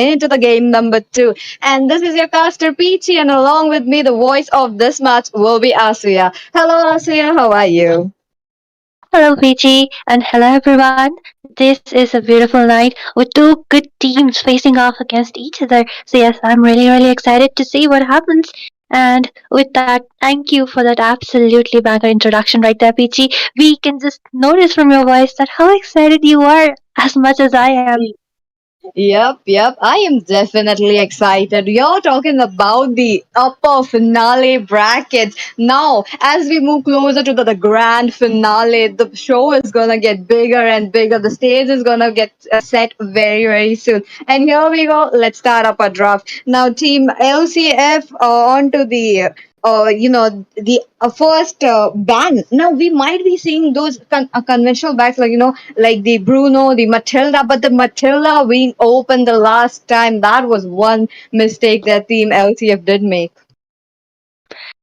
into the game number 2. And this is your caster Peachy, and along with me, the voice of this match will be Asuya. Hello, Asuya, how are you? Hello, Peachy, and hello, everyone. This is a beautiful night with two good teams facing off against each other. So, yes, I'm really excited to see what happens. And with that, thank you for that absolutely banger introduction right there, Peachy. We can just notice from your voice that how excited you are as much as I am. Yep. I am definitely excited. You're talking about the upper finale brackets. Now, as we move closer to the grand finale, the show is gonna get bigger and bigger. The stage is gonna get set very soon. And here we go. Let's start up a draft. Now, Team LCF on to the the first ban. Now we might be seeing those conventional backs, like like the Bruno, the Matilda, but the Matilda being open the last time, that was one mistake that Team LCF did make.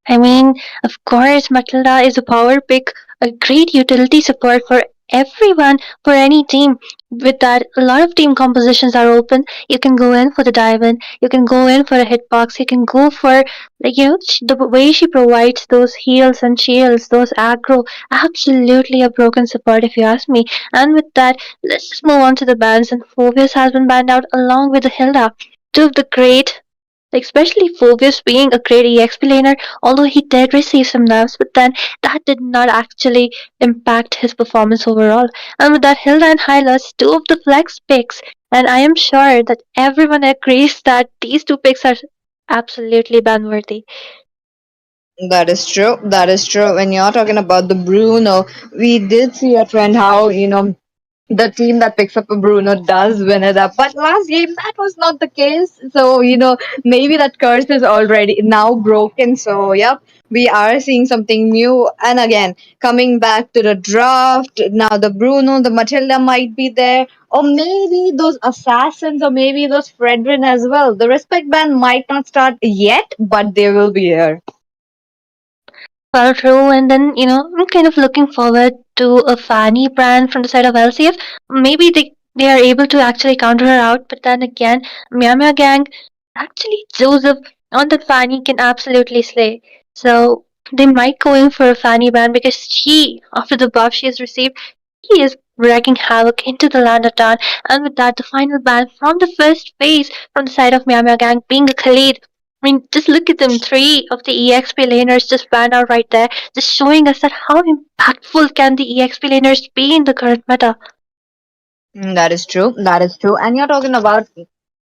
I mean, of course, Matilda is a power pick, a great utility support for everyone, for any team. With that, a lot of team compositions are open. You can go in for the diamond, you can go in for a hitbox, you can go for, the way she provides those heals and shields, those aggro. Absolutely a broken support, if you ask me. And with that, let's just move on to the bans. And Phobius has been banned out along with the Hilda. Two of the great, like especially Phobius being a great EXP laner, although he did receive some nerfs, but then that did not actually impact his performance overall. And with that, Hilda and Hylas, two of the flex picks, and I am sure that everyone agrees that these two picks are absolutely ban worthy. That is true. That is true. When you're talking about the Bruno, we did see a trend how, the team that picks up a Bruno does win it up. But last game, that was not the case. So, maybe that curse is already now broken. So, yep, we are seeing something new. And again, coming back to the draft, now the Bruno, the Matilda might be there. Or maybe those assassins, or maybe those Fredrin as well. The respect ban might not start yet, but they will be here. Well, true, and then I'm kind of looking forward to a Fanny brand from the side of LCF. Maybe they are able to actually counter her out, but then again, MeowMeow Gang, actually Joseph on that Fanny can absolutely slay. So they might go in for a Fanny brand because she, after the buff she has received, he is wreaking havoc into the land of Dan, and with that, the final ban from the first phase from the side of MeowMeow Gang being a Khalid. I mean, just look at them. Three of the EXP laners just banned out right there, just showing us that how impactful can the EXP laners be in the current meta. That is true. That is true. And you're talking about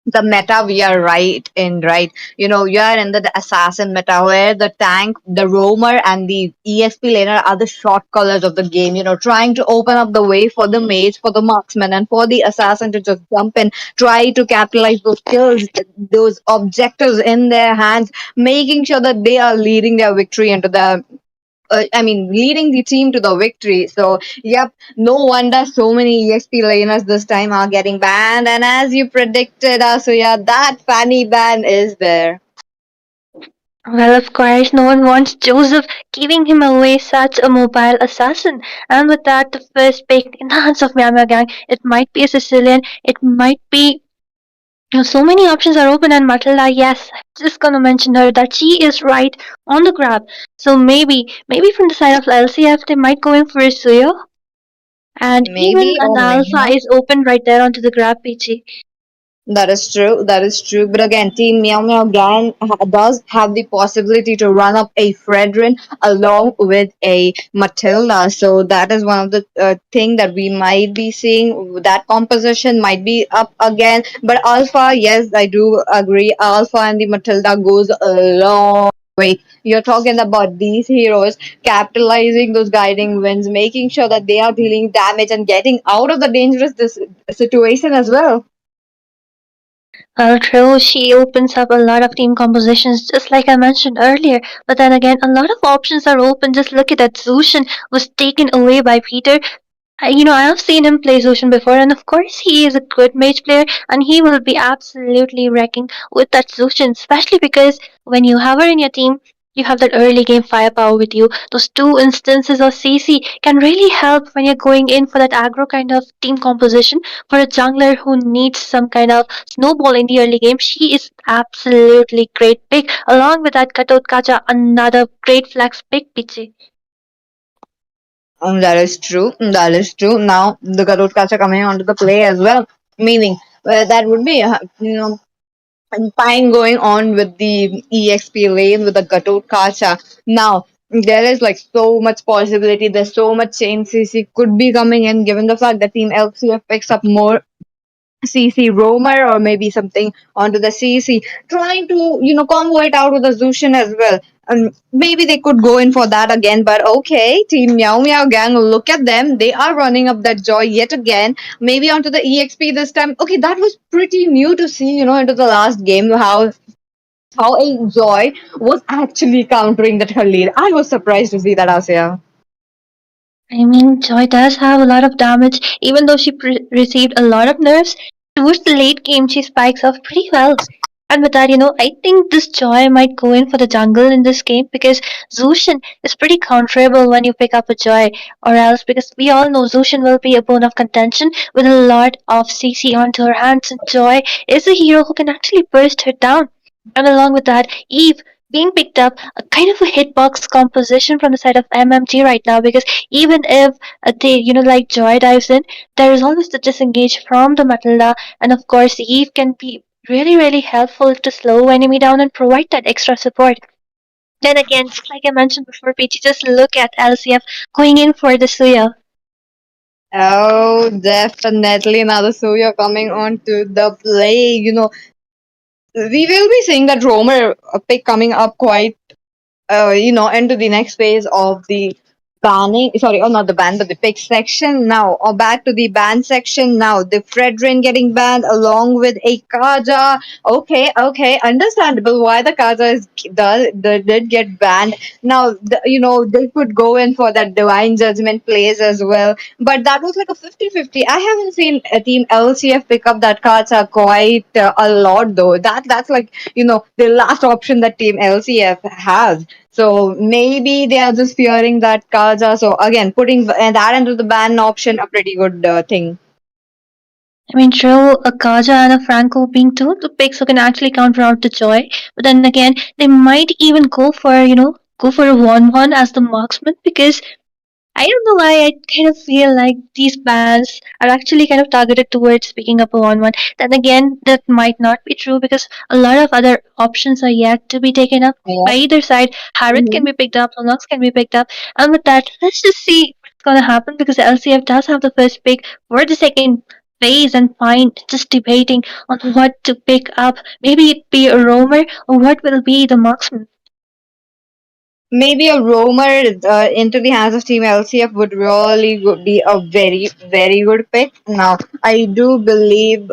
the meta we are right? You are in the assassin meta where the tank, the roamer, and the EXP laner are the short callers of the game, trying to open up the way for the mage, for the marksman, and for the assassin to just jump in, try to capitalize those kills, those objectives in their hands, making sure that they are leading their victory into the leading the team to the victory. So, yep, no wonder so many EXP laners this time are getting banned. And as you predicted, Asuya, that Fanny ban is there. Well, of course, no one wants Joseph giving him away such a mobile assassin. And with that, the first pick in the hands of Myanmar Gang, it might be a Sicilian, it might be. So many options are open, and Matilda, yes, I'm just gonna mention her that she is right on the grab. So maybe from the side of LCF, they might go in for a Suyo. And even Maybe an or maybe alpha not. is open right there onto the grab, Peachy. That is true. That is true. But again, Team Meow Meow Gang does have the possibility to run up a Fredrin along with a Matilda. So that is one of the thing that we might be seeing. That composition might be up again. But Alpha, yes, I do agree. Alpha and the Matilda goes a long way. You're talking about these heroes capitalizing those guiding winds, making sure that they are dealing damage and getting out of the dangerous situation as well. Well, true, she opens up a lot of team compositions, just like I mentioned earlier. But then again, a lot of options are open. Just look at that. Zushin was taken away by Peter. I have seen him play Zushin before, and of course, he is a good mage player, and he will be absolutely wrecking with that Zushin, especially because when you have her in your team, you have that early game firepower with you. Those two instances of CC can really help when you're going in for that aggro kind of team composition. For a jungler who needs some kind of snowball in the early game, she is absolutely great pick. Along with that, Katot Kacha, another great flex pick, Pichi. That is true. That is true. Now the Garud are coming onto the play as well, meaning that would be fine going on with the EXP lane with the Gatot Kacha. Now there is like so much possibility. There's so much chain CC could be coming in, given the fact that Team LCF picks up more CC roamer or maybe something onto the CC, trying to combo it out with the Zushin as well. Maybe they could go in for that again, but okay, Team Meow Meow Gang, look at them. They are running up that joy yet again. Maybe onto the EXP this time. Okay, that was pretty new to see, into the last game how a joy was actually countering that her lead. I was surprised to see that, Asya. I mean, Joy does have a lot of damage, even though she received a lot of nerfs. Towards the late game, she spikes off pretty well. And with that, I think this Joy might go in for the jungle in this game because Zushin is pretty counterable when you pick up a Joy, or else because we all know Zushin will be a bone of contention with a lot of CC onto her hands, and Joy is a hero who can actually burst her down. And along with that, Eve being picked up a kind of a hitbox composition from the side of MMG right now because even if they, like Joy dives in, there is always the disengage from the Matilda, and of course, Eve can be really, really helpful to slow enemy down and provide that extra support. Then again, just like I mentioned before, Peachy, just look at LCF going in for the Suya. Oh, definitely. Now the Suya coming on to the play. We will be seeing that Romer pick coming up quite into the next phase of the banning. Sorry, oh, not the ban, but the pick section now. Or back to the ban section now. The Fredrin getting banned along with a Kaja. Okay, okay, understandable why the Kaja did get banned. Now, they could go in for that Divine Judgment plays as well. But that was like a 50-50. I haven't seen a team LCF pick up that Kaja quite a lot though. That's like, the last option that team LCF has. So maybe they are just fearing that Kaja. So again, putting that into the ban option, a pretty good thing. I mean, true, a Kaja and a Franco being two the picks who can actually counter out the Joy, but then again, they might even go for a 1-1 as the marksman because I don't know why I kind of feel like these bans are actually kind of targeted towards picking up a 1-1. Then again, that might not be true because a lot of other options are yet to be taken up Yeah. by either side. Harriet can Mhm. be picked up, Lunox can be picked up, and with that, let's just see what's gonna happen because the LCF does have the first pick for the second phase and fine just debating on what to pick up. Maybe it be a roamer or what will be the marksman. Maybe a roamer into the hands of Team LCF would really be a very, very good pick. Now, I do believe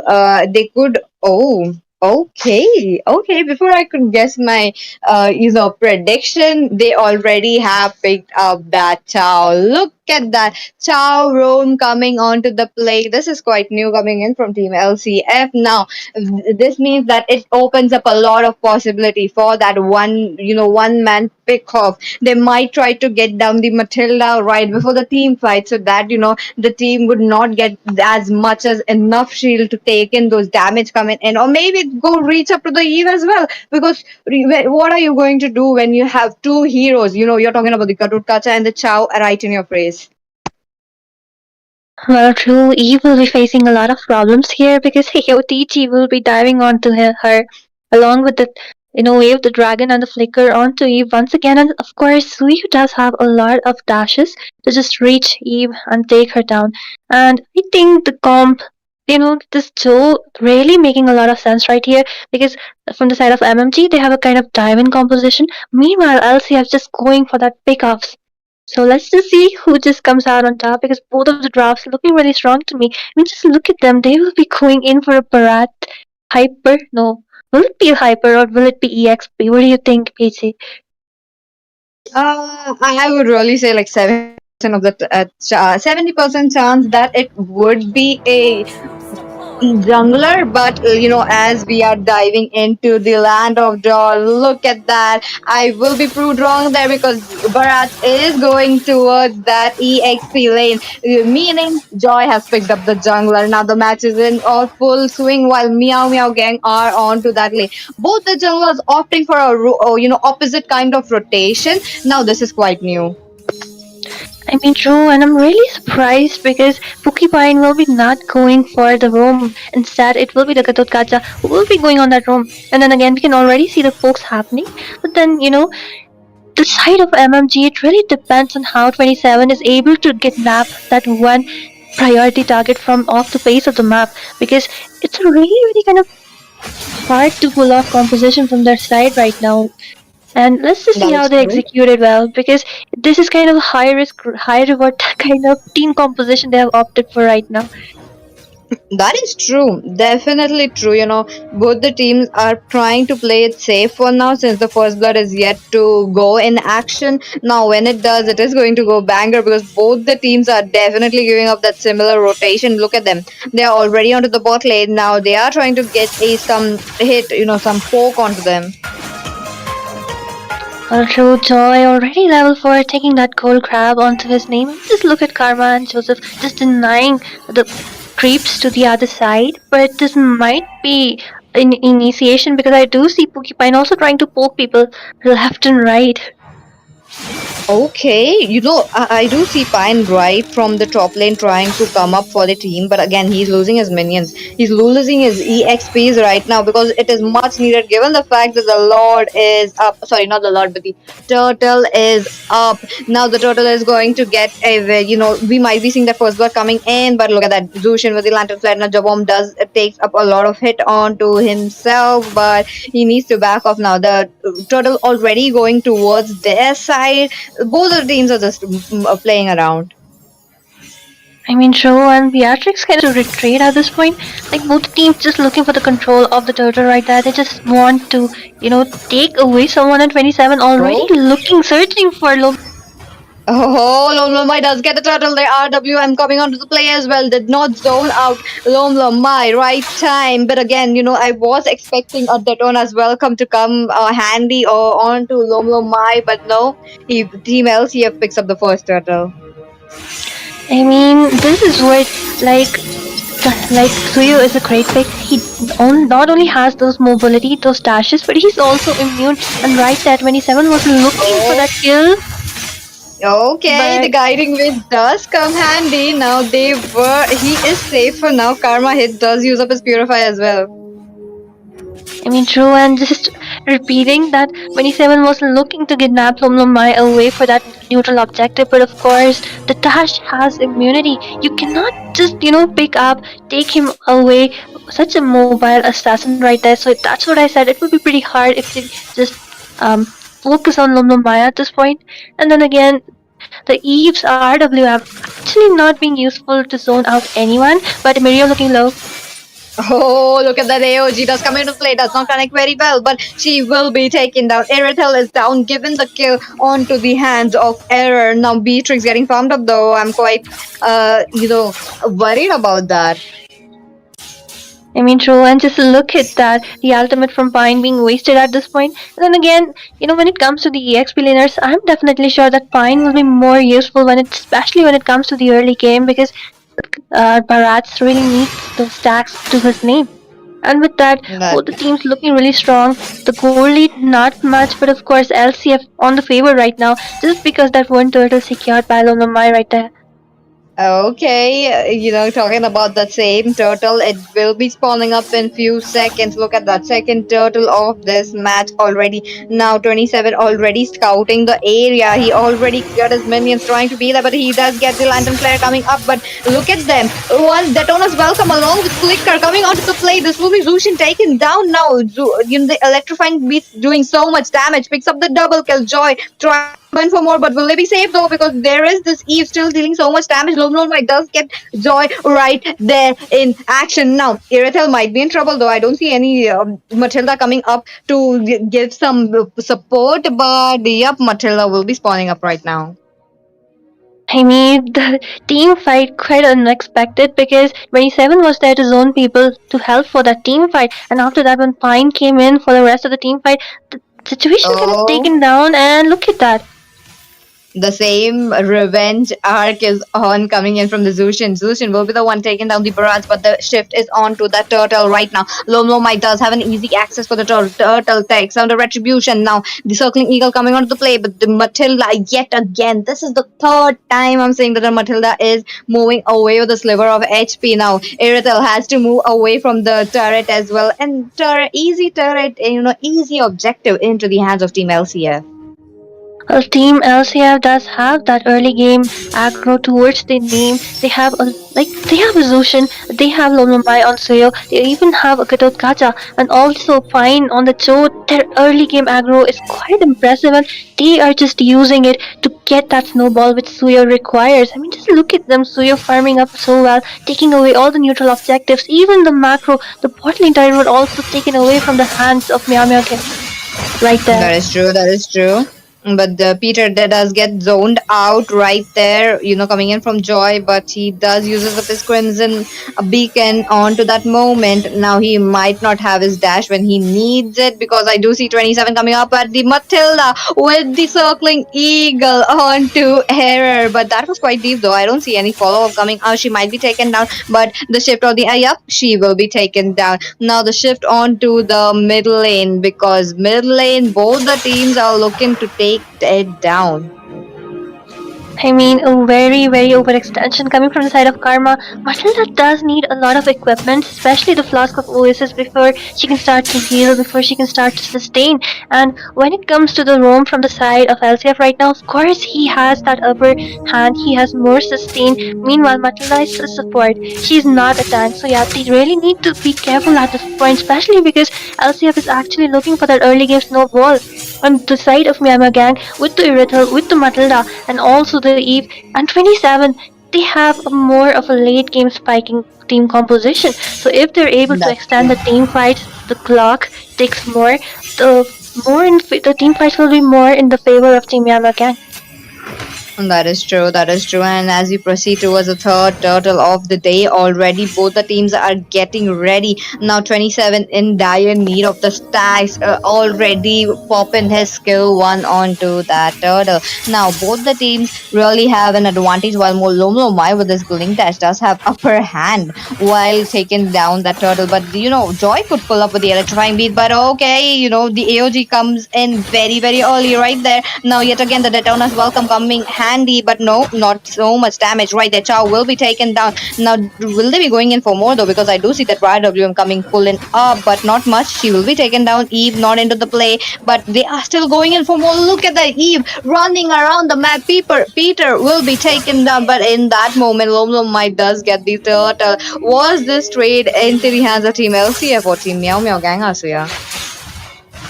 they could. Oh, okay, okay. Before I could guess my, prediction, they already have picked up that Chow. Look at that Chow roam coming onto the play. This is quite new coming in from Team LCF. Now, this means that it opens up a lot of possibility for that one man pick off. They might try to get down the Matilda right before the team fight so that the team would not get as much as enough shield to take in those damage coming in, or maybe go reach up to the Eve as well, because what are you going to do when you have two heroes? You're talking about the Karutkacha and the Chow right in your face. Well, true, Eve will be facing a lot of problems here because Otichi will be diving onto her along with the wave the dragon and the flicker onto Eve once again, and of course Suyu does have a lot of dashes to just reach Eve and take her down. And I think the comp, this Joe really making a lot of sense right here because from the side of MMG they have a kind of diamond composition. Meanwhile, LCF just going for that pickoffs. So let's just see who just comes out on top because both of the drafts looking really strong to me. I mean, just look at them. They will be going in for a Barat Hyper. No, will it be a Hyper or will it be EXP? What do you think, PC? I would really say like 70% of the 70% chance that it would be a jungler, but as we are diving into the land of joy, look at that. I will be proved wrong there because Bharat is going towards that EXP lane, meaning Joy has picked up the jungler. Now the match is in all full swing while Meow Meow Gang are on to that lane. Both the junglers opting for a opposite kind of rotation. Now this is quite new. I mean, true, and I'm really surprised because Pokipine will be not going for the roam. Instead, it will be the Gatot Kacha who will be going on that roam. And then again, we can already see the pokes happening. But then, the side of MMG, it really depends on how 27 is able to kidnap that one priority target from off the face of the map because it's a really, really kind of hard to pull off composition from their side right now. And let's just see That how is they true. execute it well because this is kind of a high risk, high reward kind of team composition they have opted for right now. That is true. Definitely true. Both the teams are trying to play it safe for now since the first blood is yet to go in action. Now, when it does, it is going to go banger because both the teams are definitely giving up that similar rotation. Look at them. They are already onto the bot lane. Now, they are trying to get some hit, some poke onto them. Also, Joy already level 4 taking that gold crab onto his name. Just look at Karma and Joseph just denying the creeps to the other side. But this might be an initiation because I do see Pokipine also trying to poke people left and right. Okay, I do see Pine right from the top lane trying to come up for the team, but again, he's losing his minions. He's losing his EXPs right now because it is much needed given the fact that the Lord is up. Sorry, not the Lord, but the turtle is up. Now the turtle is going to get we might be seeing the first blood coming in, but look at that. Zushin with the lantern flare. Now Jabom does takes up a lot of hit onto himself, but he needs to back off now. The turtle already going towards their side. Both the teams are just playing around. I mean, Joe and Beatrix kind of retreat at this point. Like both teams just looking for the control of the turtle right there. They just want to, take away someone at 27 already Oh, looking, searching for low. oh, Lom Lomai does get the turtle. The RWM coming onto the play as well. Did not zone out Lom Lomai right time. But again, I was expecting a Deton as well to come handy or onto Lom Lomai, but no. Team LCF picks up the first turtle. I mean, this is what like Suyo is a great pick. He not only has those mobility, those dashes, but he's also immune. And right there, 27 was looking for Oh, that kill, okay, the but guiding wave does come handy. Now he is safe for now. Karma hit does use up his purify as well. I mean, true, and just repeating that 27 was looking to kidnap Lumlumai away for that neutral objective, but of course, the Dash has immunity. You cannot just, pick up, take him away. Such a mobile assassin right there, so that's what I said. It would be pretty hard if they just um, focus on Lumlumai at this point. And then again, the Eve's RWM actually not being useful to zone out anyone, but Miriam looking low. Oh, look at that AOG does come into play. Does not connect very well, but she will be taken down. Eretel is down, given the kill onto the hands of Error. Now Beatrix getting farmed up though. I'm quite, worried about that. I mean, true, and just look at that, the ultimate from Pine being wasted at this point. And then again, when it comes to the EXP laners, I'm definitely sure that Pine will be more useful especially when it comes to the early game because Bharat's really needs those stacks to his name. And with that, That both the teams looking really strong. The goal lead, not much, but of course, LCF on the favor right now, just because that one turtle secured by Lomamai right there. Okay, talking about that same turtle, it will be spawning up in few seconds. Look at that second turtle of this match already. Now 27 already scouting the area. He already got his minions trying to be there, but he does get the lantern flare coming up. But look at them. One Detona's welcome along with Flicker coming onto the play. This will be Zushin taken down now. The electrifying beast doing so much damage. Picks up the double kill. Joy trying went for more, but will they be safe though? Because there is this Eve still dealing so much damage. Lomlon does get Joy right there in action. Now, Iratel might be in trouble though. I don't see any Matilda coming up to give some support, but yep, Matilda will be spawning up right now. I mean, the team fight quite unexpected because 27 was there to zone people to help for that team fight, and after that, when Pine came in for the rest of the team fight, the situation kind of Oh, taken down. And look at that. the same revenge arc is on coming in from the Zushin. Zushin will be the one taking down the barrage, but the shift is on to the turtle right now. Lomlo might does have an easy access for the turtle. Turtle takes on the retribution now. The circling eagle coming onto the play, but the Matilda yet again. This is the third time I'm saying that the Matilda is moving away with a sliver of HP now. Iritel has to move away from the turret as well, and easy turret, easy objective into the hands of Team LCF. Well, Team LCF does have that early game aggro towards the name. They have a Zushin, they have Lomlomai on Suyo, they even have a Gatot Kacha, and also Fine on the Cho. Their early game aggro is quite impressive, and they are just using it to get that snowball which Suyo requires. I mean, just look at them, Suyo farming up so well, taking away all the neutral objectives, even the macro, the bot lane turret was also taken away from the hands of MeowMeow Gang right there. That is true. That is true. But Peter does get zoned out right there, coming in from Joy, but he does uses up his Crimson Beacon onto that moment. Now he might not have his dash when he needs it because I do see 27 coming up at the Matilda with the circling eagle onto Error. But that was quite deep though. I don't see any follow-up coming out. She might be taken down, but the shift of the yep, she will be taken down. Now the shift onto the mid lane because mid lane both the teams are looking to take it down. I mean, a very, very overextension coming from the side of Karma. Matilda does need a lot of equipment, especially the Flask of Oasis, before she can start to heal, before she can start to sustain. And when it comes to the roam from the side of LCF right now, of course, he has that upper hand, he has more sustain. Meanwhile, Matilda is a support. She's not a tank, so yeah, they really need to be careful at this point, especially because LCF is actually looking for that early game snowball on the side of MeowMeow Gang with the Irithel, with the Matilda, and also the Eve and 27. They have a more of a late game spiking team composition. So if they're able to That's extend true. the team fights, the clock takes more. The team fights will be more in the favor of Team MeowMeow Gang. That is true. That is true. And as we proceed towards the third turtle of the day, already both the teams are getting ready. Now 27 in dire need of the stacks, already popping his skill one onto that turtle. Now both the teams really have an advantage while Molomlomai with his Blink Dash does have upper hand while taking down that turtle. But Joy could pull up with the electrifying beat. But okay, the AOG comes in very, very early right there. Now yet again the Detona's welcome coming handy, but no, not so much damage right there. Chow will be taken down. Now, will they be going in for more though? Because I do see that YWM coming pulling up, but not much. She will be taken down. Eve not into the play, but they are still going in for more. Look at that Eve running around the map. Peter will be taken down, but in that moment, Lomlom might does get the turtle. Was this trade into the hands of Team LCF or Team MeowMeow Gang, Asuya?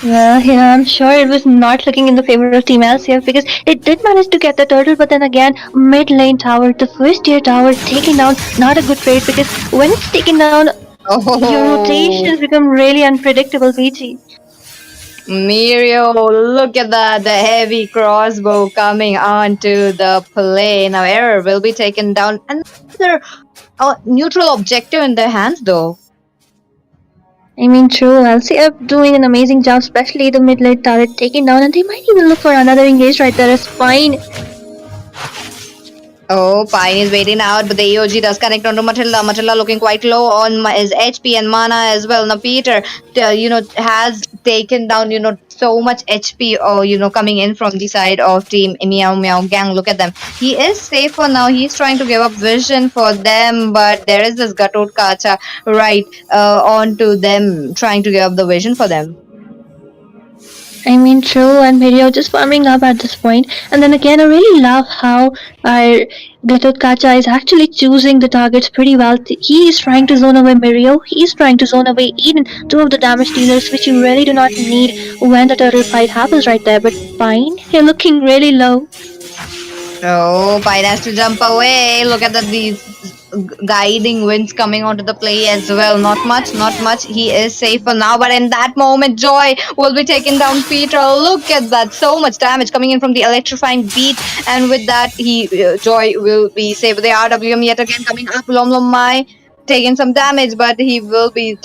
Yeah, I'm sure it was not looking in the favor of Team LCF because it did manage to get the turtle, but then again, mid lane tower, the first tier tower taken down, not a good trade because when it's taken down, your Oh. rotations become really unpredictable, VG. Mirio, look at that, the heavy crossbow coming onto the play. Now Error will be taken down. Another neutral objective in their hands though. I mean, true, LCF doing an amazing job, especially the mid lane turret taken down, and they might even look for another engage right there. It's fine. Oh, Pine is waiting out, but the EOG does connect onto Matilda. Matilda looking quite low on his HP and mana as well. Now Peter, has taken down, so much HP, coming in from the side of Team Meow Meow Gang. Look at them. He is safe for now. He's trying to give up vision for them, but there is this Gatot Kacha right onto them, trying to give up the vision for them. I mean, true, and Mirio just farming up at this point. And then again, I really love how our Gatot Kacha is actually choosing the targets pretty well. He is trying to zone away Mirio, he is trying to zone away Eden, two of the damage dealers, which you really do not need when the turtle fight happens right there. But fine, you're looking really low. Oh, Pine has to jump away. Look at that. These guiding winds coming onto the play as well. Not much, not much. He is safe for now, but in that moment, Joy will be taking down Peter. Look at that, so much damage coming in from the electrifying beat, and with that, Joy will be safe. The RWM yet again coming up. Lom Lom Mai taking some damage, but he will be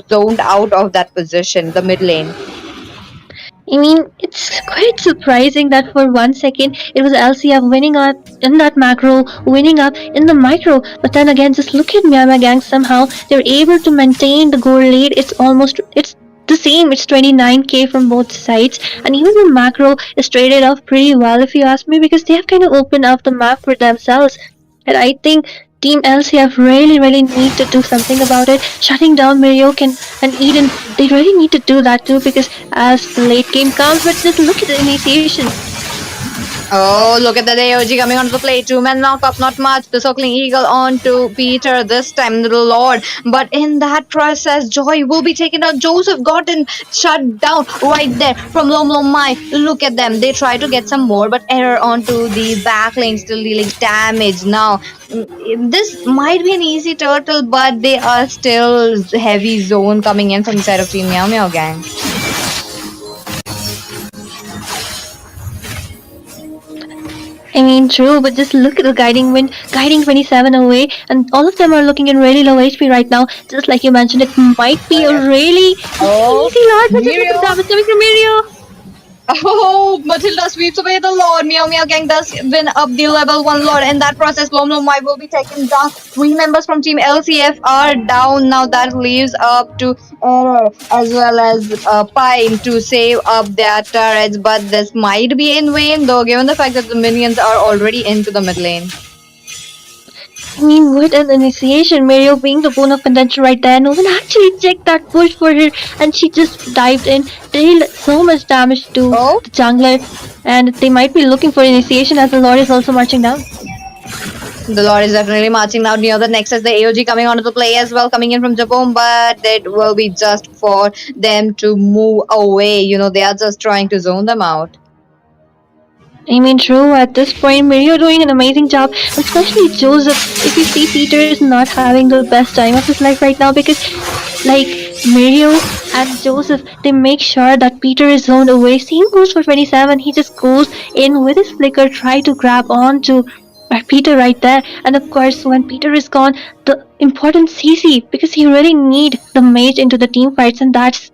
zoned out of that position, the mid lane. I mean, it's quite surprising that for 1 second it was LCF winning up in that macro, winning up in the micro. But then again, just look at MeowMeow Gang. Somehow they're able to maintain the goal lead. It's the same. It's 29k from both sides, and even the macro is traded off pretty well, if you ask me, because they have kind of opened up the map for themselves. And I think Team LCF really need to do something about it. Shutting down Miryok and Eden, they really need to do that too, because as the late game comes, but just look at the initiation. Oh, look at the AOG coming onto the play. 2 men knock up, not much. The circling eagle on to Peter this time, the Lord. But in that process, Joy will be taken out. Joseph gotten shut down right there from Lom Lom Mai. Look at them. They try to get some more, but error onto the back lane, still dealing damage. Now, this might be an easy turtle, but they are still heavy zone coming in from the side of Team MeowMeow Gang. I mean, true, but just look at the guiding wind, guiding 27 away, and all of them are looking in really low HP right now. Just like you mentioned, it might be a really Oh, easy lot, but just look at Mirio. the damage coming from Mirio. Oh, Matilda sweeps away the Lord. Meow Gang does win up the level 1 Lord. In that process, Lom Lom Mai will be taken down. 3 members from Team LCF are down now. That leaves up to Error as well as Pine to save up their turrets. But this might be in vain though, given the fact that the minions are already into the mid lane. I mean, what an initiation, Mario being the bone of contention right there. No one actually checked that push for her, and she just dived in, dealt so much damage to Oh, the jungler, and they might be looking for initiation as the Lord is also marching down. the Lord is definitely marching now near the Nexus. The AOG coming onto the play as well, coming in from Jabom, but it will be just for them to move away. They are just trying to zone them out. I mean, true, at this point, Mario doing an amazing job, especially Joseph. If you see, Peter is not having the best time of his life right now because, like, Mario and Joseph, they make sure that Peter is zoned away. Same goes for 27. He just goes in with his flicker, try to grab on to Peter right there. And of course, when Peter is gone, the important CC, because he really need the mage into the team fights, and that's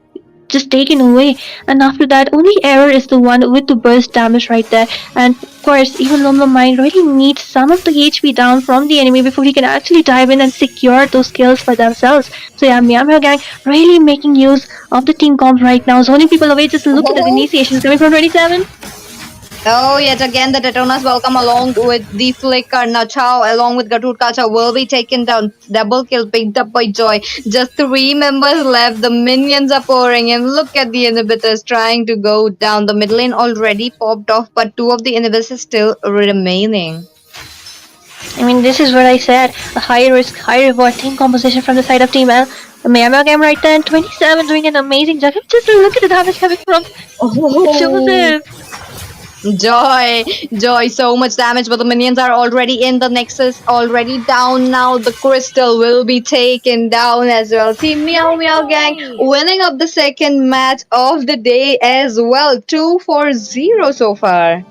just taken away. And after that, only Error is the one with the burst damage right there. And of course, even Lomlo Mind really needs some of the HP down from the enemy before he can actually dive in and secure those kills for themselves. So yeah, MeowMeow Gang really making use of the team comp right now, zoning people away. Just look at the Oh, initiations coming from 27. oh, yet again, the Detonas welcome along with the Flicker. Now, Chow, along with Gatut Kacha, will be taken down. Double kill picked up by Joy. Just 3 members left. The minions are pouring in. Look at the inhibitors trying to go down. The mid lane already popped off, but 2 of the inhibitors still remaining. I mean, this is what I said. A high risk, high reward team composition from the side of Team L. The MeowMeow Game right there, and 27 doing an amazing job. Just look at the damage coming from Oh, Joseph. Joy, so much damage, but the minions are already in the Nexus, already down now. The crystal will be taken down as well. Team Meow Gang winning up the second match of the day as well. 2-0 so far.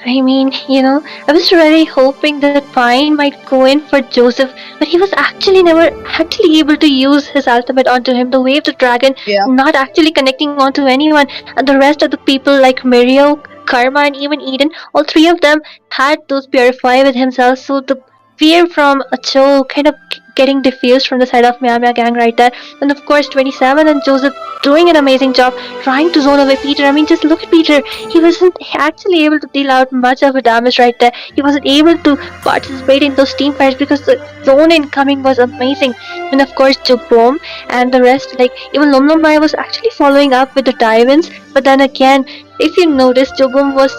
I mean, I was really hoping that Pine might go in for Joseph, but he was actually never actually able to use his ultimate onto him. The wave the dragon Yeah. not actually connecting onto anyone, and the rest of the people like Mario, Karma, and even Eden, all three of them had those purify with himself. So the fear from Acho kind of getting diffused from the side of MeowMeow Gang right there, and of course 27 and Joseph doing an amazing job trying to zone away Peter. I mean, just look at Peter. He wasn't actually able to deal out much of a damage right there. He wasn't able to participate in those team fights because the zone incoming was amazing. And of course, Jubom and the rest, like even Lomlomai was actually following up with the dive-ins. But then again, if you notice, Jubom was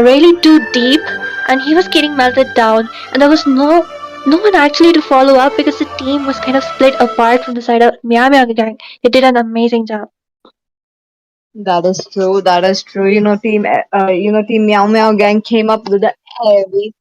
really too deep and he was getting melted down. And there was no one actually to follow up because the team was kind of split apart from the side of MeowMeow Gang. They did an amazing job. That is true. That is true. Team Meow Meow Gang came up with a heavy